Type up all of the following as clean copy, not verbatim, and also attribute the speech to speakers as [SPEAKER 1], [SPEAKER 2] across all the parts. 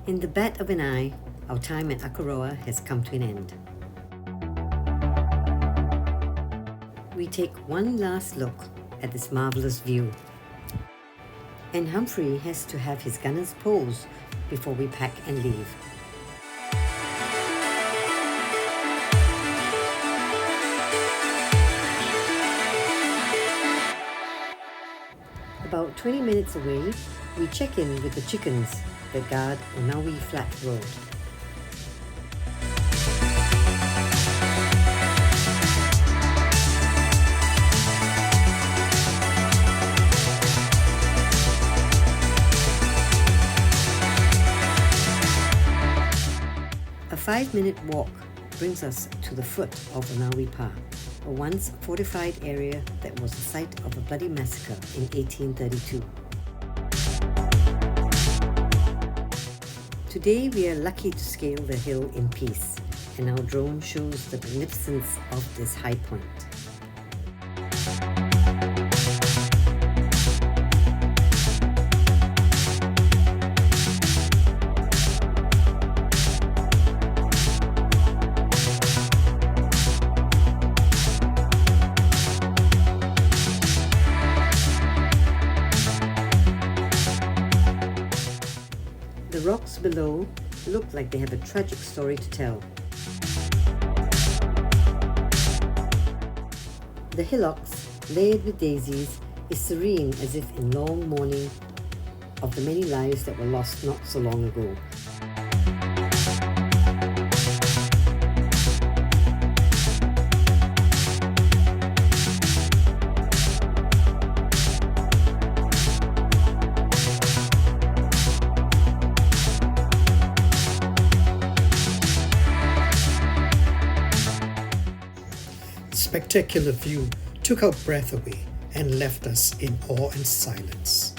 [SPEAKER 1] In the bat of an eye, our time at Akaroa has come to an end. We take one last look at this marvellous view. And Humphrey has to have his gunner's pose before we pack and leave. About 20 minutes away, we check in with the chickens that guard Onawe Flat Road. A 5-minute walk brings us to the foot of Onawe Pa, a once fortified area that was the site of a bloody massacre in 1832. Today we are lucky to scale the hill in peace, and our drone shows the magnificence of this high point. The rocks below look like they have a tragic story to tell. The hillocks, layered with daisies, is serene as if in long mourning of the many lives that were lost not so long ago.
[SPEAKER 2] Spectacular view took our breath away and left us in awe and silence.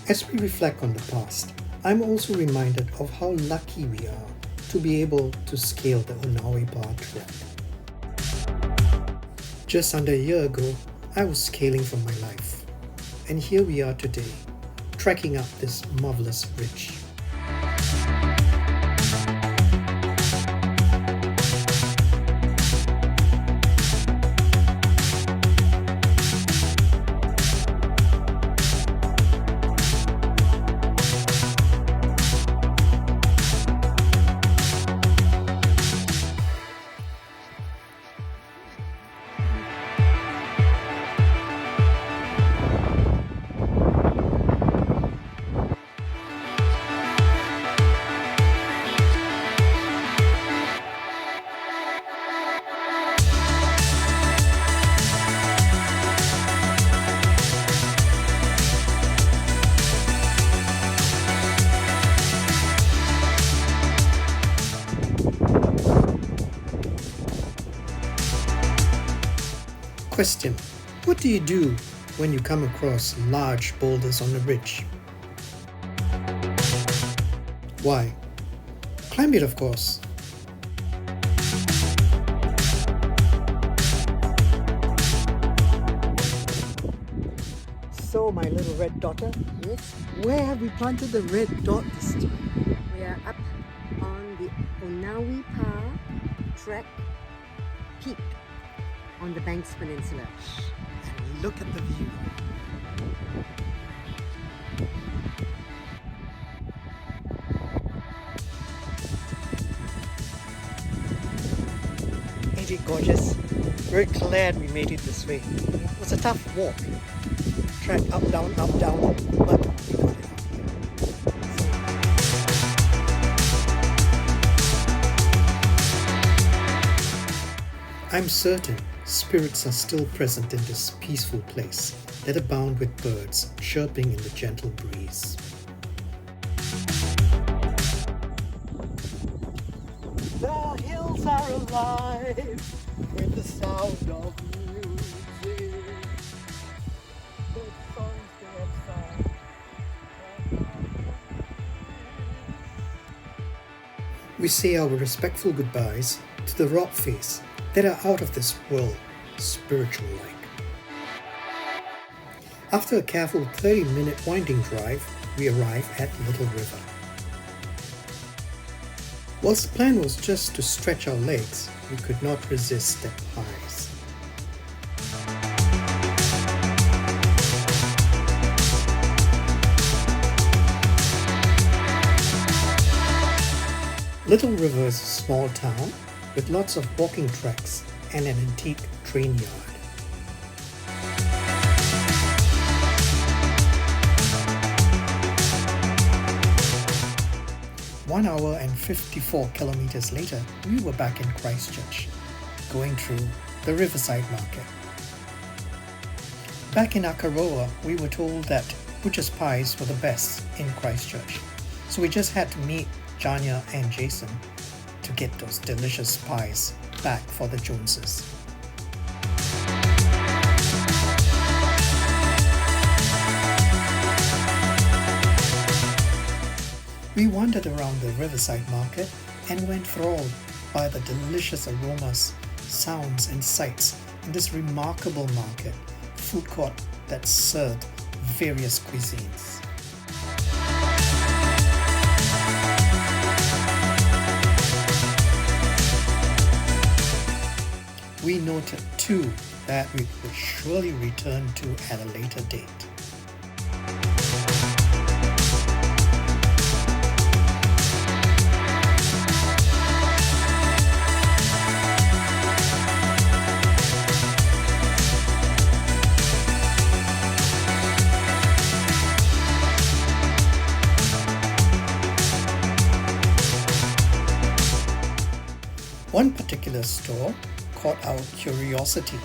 [SPEAKER 2] As we reflect on the past, I'm also reminded of how lucky we are to be able to scale the Onawe Pa track. Just under a year ago, I was scaling for my life, and here we are today, trekking up this marvelous ridge. Question: what do you do when you come across large boulders on a ridge? Why? Climb it, of course.
[SPEAKER 3] So, my little red daughter,
[SPEAKER 1] Yes,
[SPEAKER 3] where have we planted the red dot this time?
[SPEAKER 1] we are up on the Onawe Pa track peak on the Banks Peninsula.
[SPEAKER 3] And look at the view. Ain't it gorgeous? Very glad we made it this way. It was a tough walk. Track up, down, but we got it out here.
[SPEAKER 2] I'm certain spirits are still present in this peaceful place that abound with birds chirping in the gentle breeze.
[SPEAKER 3] Hills are alive with the sound of music. The songs they have sung.
[SPEAKER 2] We say our respectful goodbyes to the rock face that are out of this world, spiritual-like. After a careful 30-minute winding drive, we arrive at Little River. Whilst the plan was just to stretch our legs, we could not resist the pies. Little River is a small town with lots of walking tracks and an antique train yard. One hour and 54 kilometers later, we were back in Christchurch, going through the Riverside Market. Back in Akaroa, we were told that butcher's pies were the best in Christchurch, so we just had to meet Janya and Jason to get those delicious pies back for the Joneses. We wandered around the Riverside Market and were enthralled by the delicious aromas, sounds and sights in this remarkable market, food court that served various cuisines. We noted too that we would surely return to at a later date. One particular store caught our curiosity.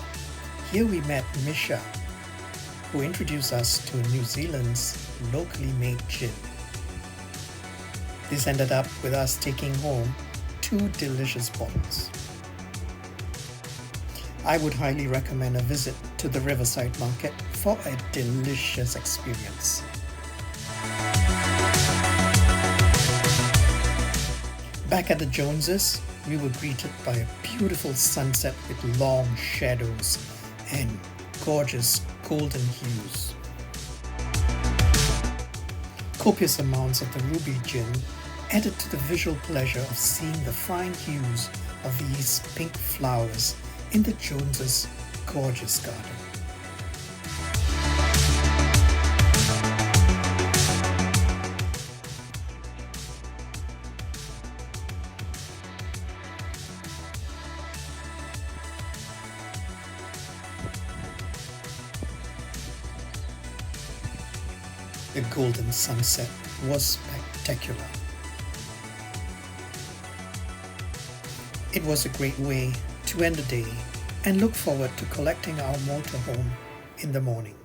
[SPEAKER 2] Here we met Misha, who introduced us to New Zealand's locally made gin. This ended up with us taking home 2 delicious bottles. I would highly recommend a visit to the Riverside Market for a delicious experience. Back at the Joneses, we were greeted by a beautiful sunset with long shadows and gorgeous golden hues. Copious amounts of the ruby gin added to the visual pleasure of seeing the fine hues of these pink flowers in the Joneses' gorgeous garden. The golden sunset was spectacular. It was a great way to end the day and look forward to collecting our motorhome in the morning.